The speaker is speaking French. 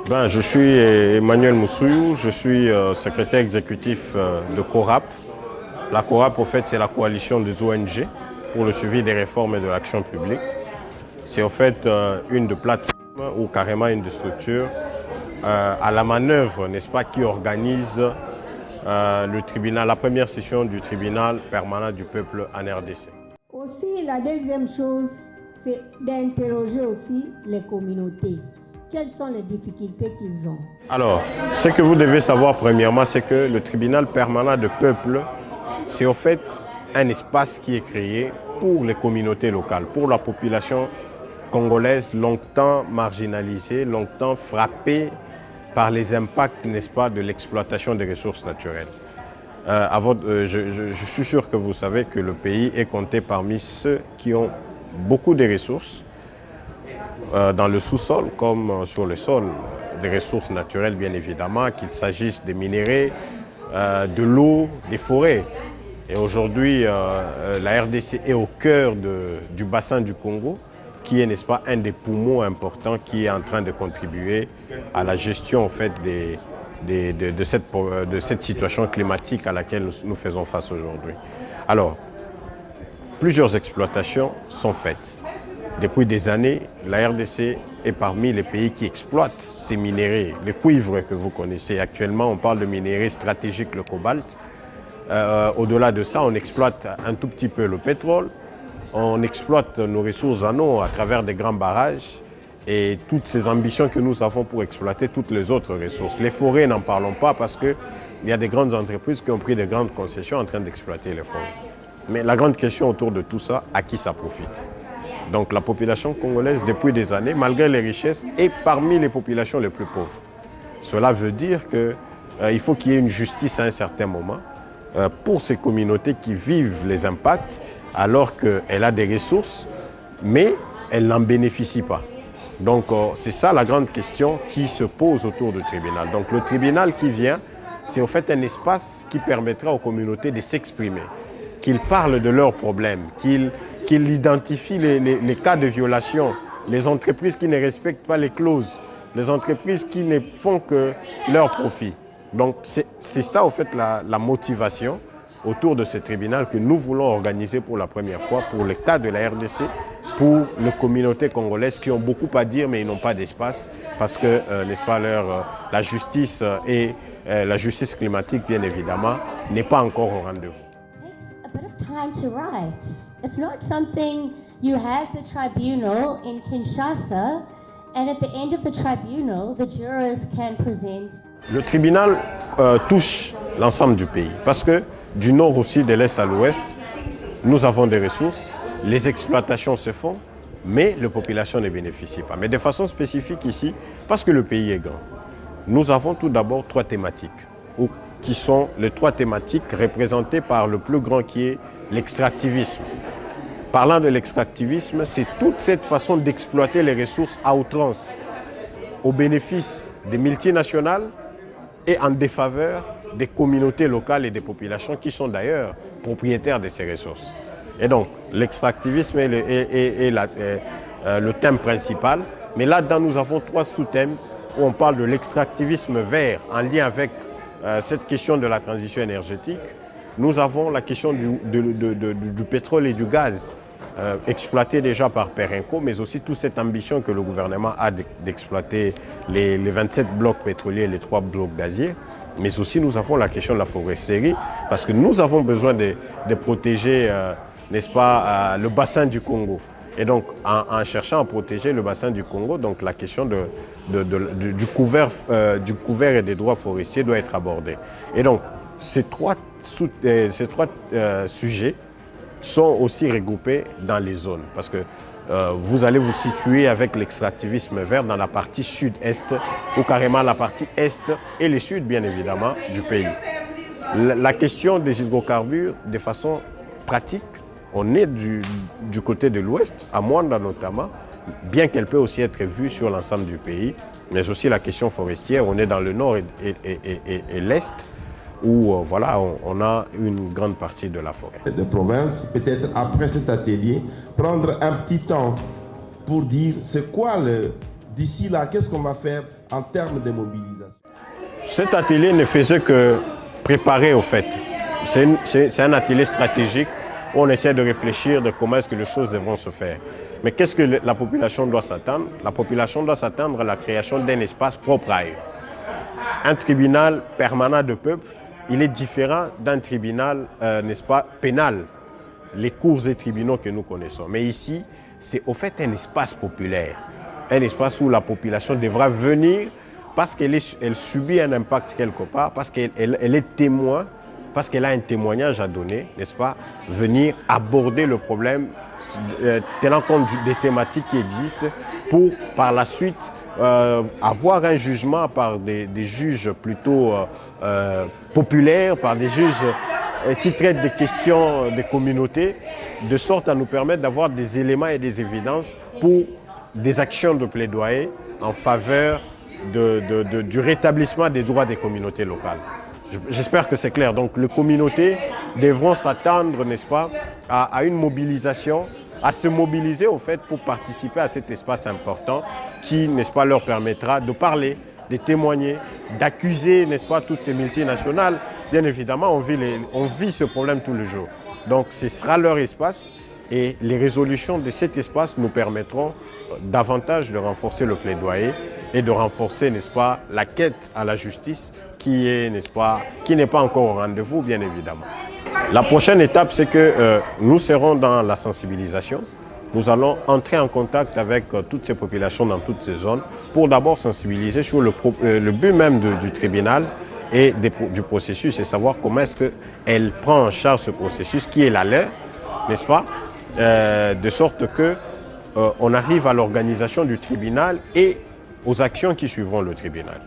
Ben, je suis Emmanuel Moussouillou, je suis secrétaire exécutif de CORAP. La CORAP, au fait, c'est la coalition des ONG pour le suivi des réformes et de l'action publique. C'est en fait une de plateformes ou carrément une de structures à la manœuvre, n'est-ce pas, qui organise le tribunal, la première session du tribunal permanent du peuple en RDC. Aussi, la deuxième chose, c'est d'interroger aussi les communautés. Quelles sont les difficultés qu'ils ont? Alors, ce que vous devez savoir premièrement, c'est que le tribunal permanent du peuple, c'est en fait un espace qui est créé pour les communautés locales, pour la population congolaise longtemps marginalisée, longtemps frappée par les impacts, n'est-ce pas, de l'exploitation des ressources naturelles. Je suis sûr que vous savez que le pays est compté parmi ceux qui ont beaucoup de ressources dans le sous-sol comme sur le sol, des ressources naturelles bien évidemment, qu'il s'agisse des minéraux, de l'eau, des forêts. Et aujourd'hui, la RDC est au cœur du bassin du Congo, qui est, n'est-ce pas, un des poumons importants qui est en train de contribuer à la gestion en fait, de cette situation climatique à laquelle nous faisons face aujourd'hui. Alors, plusieurs exploitations sont faites. Depuis des années, la RDC est parmi les pays qui exploitent ces minéraux, le cuivre que vous connaissez. Actuellement, on parle de minéraux stratégiques, le cobalt. Au-delà de ça, on exploite un tout petit peu le pétrole. On exploite nos ressources en eau à travers des grands barrages et toutes ces ambitions que nous avons pour exploiter toutes les autres ressources. Les forêts, n'en parlons pas parce qu'il y a des grandes entreprises qui ont pris des grandes concessions en train d'exploiter les forêts. Mais la grande question autour de tout ça, à qui ça profite? Donc la population congolaise, depuis des années, malgré les richesses, est parmi les populations les plus pauvres. Cela veut dire qu'il faut qu'il y ait une justice à un certain moment pour ces communautés qui vivent les impacts alors qu'elle a des ressources, mais elle n'en bénéficie pas. Donc c'est ça la grande question qui se pose autour du tribunal. Donc le tribunal qui vient, c'est en fait un espace qui permettra aux communautés de s'exprimer, qu'ils parlent de leurs problèmes, qu'ils identifient les cas de violation, les entreprises qui ne respectent pas les clauses, les entreprises qui ne font que leur profit. Donc c'est ça en fait la motivation autour de ce tribunal que nous voulons organiser pour la première fois pour l'État de la RDC, pour les communautés congolaises qui ont beaucoup à dire mais ils n'ont pas d'espace parce que, n'est-ce pas, la justice et la justice climatique, bien évidemment, n'est pas encore au rendez-vous. It takes a bit of time to write. It's not something you have the tribunal in Kinshasa and at the end of the tribunal, the jurors can present. Le tribunal touche l'ensemble du pays parce que du nord aussi, de l'est à l'ouest, nous avons des ressources, les exploitations se font, mais la population ne bénéficie pas. Mais de façon spécifique ici, parce que le pays est grand, nous avons tout d'abord trois thématiques, qui sont les trois thématiques représentées par le plus grand qui est l'extractivisme. Parlant de l'extractivisme, c'est toute cette façon d'exploiter les ressources à outrance, au bénéfice des multinationales et en défaveur des communautés locales et des populations qui sont d'ailleurs propriétaires de ces ressources. Et donc, l'extractivisme est le thème principal. Mais là-dedans, nous avons trois sous-thèmes où on parle de l'extractivisme vert en lien avec cette question de la transition énergétique. Nous avons la question du pétrole et du gaz exploité déjà par Perenco, mais aussi toute cette ambition que le gouvernement a d'exploiter les 27 blocs pétroliers et les 3 blocs gaziers. Mais aussi nous avons la question de la foresterie, parce que nous avons besoin de protéger, n'est-ce pas, le bassin du Congo. Et donc en cherchant à protéger le bassin du Congo, donc la question du couvert et des droits forestiers doit être abordée. Et donc ces trois sujets sont aussi regroupés dans les zones, parce que vous allez vous situer avec l'extractivisme vert dans la partie sud-est ou carrément la partie est et le sud, bien évidemment, du pays. La question des hydrocarbures, de façon pratique, on est du côté de l'ouest, à Mwanda notamment, bien qu'elle peut aussi être vue sur l'ensemble du pays, mais aussi la question forestière, on est dans le nord et l'est, où voilà, on a une grande partie de la forêt. De province, peut-être après cet atelier, prendre un petit temps pour dire c'est quoi d'ici là, qu'est-ce qu'on va faire en termes de mobilisation? Cet atelier ne faisait que préparer au fait. C'est un atelier stratégique où on essaie de réfléchir de comment est-ce que les choses devront se faire. Mais qu'est-ce que la population doit s'attendre? La population doit s'attendre à la création d'un espace propre à eux. Un tribunal permanent de peuple, il est différent d'un tribunal, n'est-ce pas, pénal. Les cours et tribunaux que nous connaissons. Mais ici, c'est au fait un espace populaire. Un espace où la population devra venir parce qu'elle subit un impact quelque part, parce qu'elle est témoin, parce qu'elle a un témoignage à donner, n'est-ce pas, venir aborder le problème, tenant compte des thématiques qui existent, pour par la suite avoir un jugement par des juges plutôt populaires, par des juges qui traitent des questions des communautés, de sorte à nous permettre d'avoir des éléments et des évidences pour des actions de plaidoyer en faveur du rétablissement des droits des communautés locales. J'espère que c'est clair. Donc les communautés devront s'attendre, n'est-ce pas, à une mobilisation, à se mobiliser au fait pour participer à cet espace important qui, n'est-ce pas, leur permettra de parler, de témoigner, d'accuser, n'est-ce pas, toutes ces multinationales. Bien évidemment, on vit ce problème tous les jours. Donc ce sera leur espace et les résolutions de cet espace nous permettront davantage de renforcer le plaidoyer et de renforcer, n'est-ce pas, la quête à la justice qui est, n'est-ce pas, qui n'est pas encore au rendez-vous, bien évidemment. La prochaine étape, c'est que nous serons dans la sensibilisation. Nous allons entrer en contact avec toutes ces populations dans toutes ces zones pour d'abord sensibiliser sur le but même du tribunal et du processus et savoir comment est-ce qu'elle prend en charge ce processus qui est la leur, n'est-ce pas, de sorte que on arrive à l'organisation du tribunal et aux actions qui suivront le tribunal.